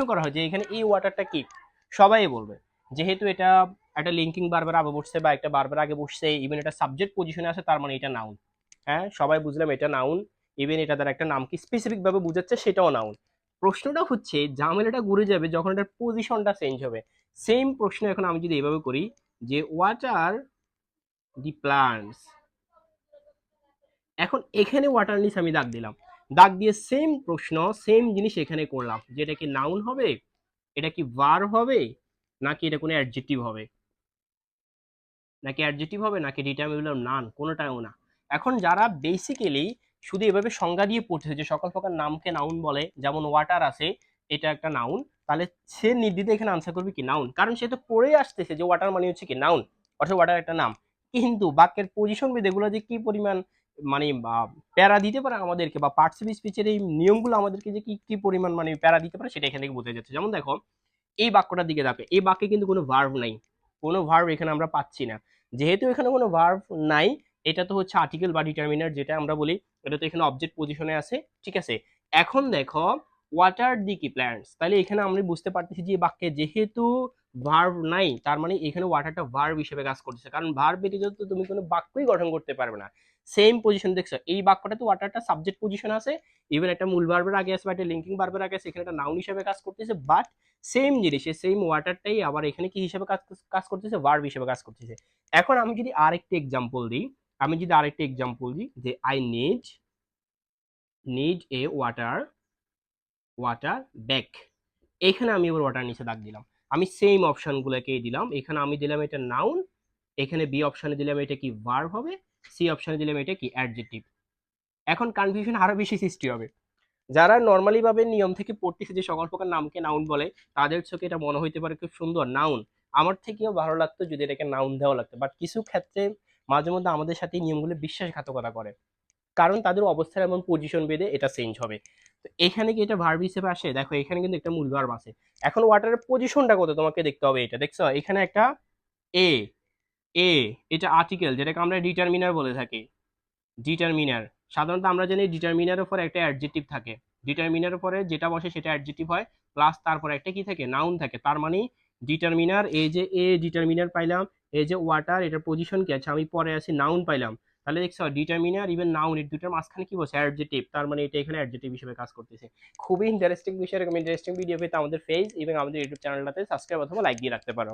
করা হয় যে এখানে এই ওয়াটারটা কি, সবাই বলবে যেহেতু এটা একটা লিঙ্কিং বারবার আগে বসছে বা একটা বারবার আগে বসছে, ইভেন এটা সাবজেক্ট পজিশনে আছে, তার মানে এটা নাউন। হ্যাঁ, সবাই বুঝলাম এটা নাউন। ইভেন এটা দ্বারা একটা নামকে স্পেসিফিক ভাবে বুঝাচ্ছে, সেটাও নাউন। প্রশ্নটা হচ্ছে ঝামেলাটা ঘুরে যাবে যখন এটার পজিশনটা চেঞ্জ হবে। সেম প্রশ্ন এখন আমি যদি এইভাবে করি যে হোয়াট আর দি প্লান্টস, এখন এখানে ওয়াটার নিচে আমি দাগ দিলাম, দাগ দিয়ে সেম প্রশ্ন সেম জিনিস এখানে করলাম, যেটা কি নাউন হবে, এটা কি ভার্ব হবে, নাকি এটা কোনো অ্যাডজেক্টিভ হবে, নাকি অ্যাডজেক্টিভ হবে, নাকি ডিটারমিনেবল নাউন, কোনোটাও না। এখন যারা বেসিক্যালি শুধু এভাবে সংজ্ঞা দিয়ে পড়তেছে যে সকল প্রকার নামকে নাউন বলে, যেমন ওয়াটার আছে এটা একটা নাউন, তাহলে সে নির্দ্বিধায় এখানে আনসার করবে কি নাউন, কারণ সে তো পড়ে আসতেছে যে ওয়াটার মানে হচ্ছে কি নাউন, অর্থাৎ ওয়াটার একটা নাম। কিন্তু বাক্যের পজিশন ভেদে এগুলো যে কি পরিমাণ মানে প্যারা দিতে পারে আমাদেরকে, বা পার্টসিপ স্পিচের এই নিয়মগুলো আমাদেরকে যে কি কি পরিমাণ মানে প্যারা দিতে পারে, সেটা এখান থেকে বোঝা যাচ্ছে। যেমন দেখো এই বাক্যটার দিকে দেখো, এই বাক্যে কিন্তু কোনো ভার্ব নাই, কোনো ভার্ব এখানে আমরা পাচ্ছি না। যেহেতু এখানে কোনো ভার্ব নাই, এটা তো হচ্ছে আর্টিকেল বা ডিটারমিনার যেটা আমরা বলি, এটা তো এখানে অবজেক্ট পজিশনে আছে, ঠিক আছে। এখন দেখো ওয়াটার দি কি প্ল্যান্টস, তাহলে এখানে আমরা বুঝতে পারতেছি যে বাক্যে যেহেতু ভার্ব নাই, তার মানে এখানে ওয়াটারটা ভার্ব হিসেবে কাজ করতেছে, কারণ ভার্ব ব্যতীত তো তুমি কোনো বাক্যই গঠন করতে পারবে না। সেম পজিশন দেখছো, এই বাক্যটা তো ওয়াটারটা সাবজেক্ট পজিশন আছে, ইভেন একটা মূল ভার্বের আগে আছে বা একটা লিঙ্কিং ভার্বের আগে আছে, এখানে একটা নাউন হিসেবে কাজ করতেছে, বাট সেম জিনিস, সেম ওয়াটারটাই আবার এখানে কি হিসেবে কাজ করতেছে, ভার্ব হিসেবে কাজ করতেছে। এখন আমি যদি আরেকটা এক্সাম্পল দিই, যে I need a water bag, এখানে আমি এবার ওয়াটার নিচে দাগ দিলাম, আমি সেম অপশনগুলোকেই দিলাম, এখানে আমি দিলাম এটা নাউন, এখানে বি অপশনে দিলাম এটা কি ভার্ব হবে, সি অপশনে দিলাম এটা কি অ্যাডজেক্টিভ। এখন কনফিউশন আরো বেশি সৃষ্টি হবে। যারা নর্মালি ভাবে নিয়ম থেকে পড়তেছে যে সকল প্রকার নামকে নাউন বলে, তাদের চোখে এটা মনে হইতে পারে খুব সুন্দর নাউন, আমার থেকেও ভালো লাগতো যদি এটাকে নাউন দেওয়া লাগতো, বাট কিছু ক্ষেত্রে মাঝে মধ্যে আমাদের সাথে এই নিয়মগুলো বিশ্বাসঘাতকতা করে, কারণ তাদের অবস্থার এমন পজিশন বেঁধে এটা চেঞ্জ হবে। তো এখানে কি এটা ভার্ব হিসেবে আসে, দেখো এখানে কিন্তু একটা মূল ভার্ব আছে। এখন ওয়াটারের পজিশনটা কত তোমাকে দেখতে হবে, এটা দেখছো এখানে একটা এ, এ এটা আর্টিকেল যেটাকে আমরা ডিটারমিনার বলে থাকি, ডিটারমিনার। সাধারণত আমরা জানি ডিটারমিনারের পরে একটা অ্যাডজেক্টিভ থাকে, ডিটারমিনারের পরে যেটা বসে সেটা অ্যাডজেক্টিভ হয়, প্লাস তারপরে একটা কি থাকে, নাউন থাকে। তার মানে ডিটারমিনার, এই যে এ ডিটারমিনার পাইলাম, এই যে ওয়াটার এটার পজিশন কি আছে, আমি পরে আছি নাউন পাইলাম, তাহলে দেখছো ডিটারমিনার ইভেন নাউন এর দুটোর মাঝখানে কি বসে, অ্যাডজেক্টিভ, তার মানে এটা এখানে অ্যাডজেক্টিভ হিসেবে কাজ করতেছে। খুবই ইন্টারেস্টিং বিষয়, এরকম ইন্টারেস্টিং ভিডিও পেতে আমাদের ফেস এবং আমাদের ইউটিউব চ্যানেলটাতে সাবস্ক্রাইব অথবা লাইক দিয়ে রাখতে পারো।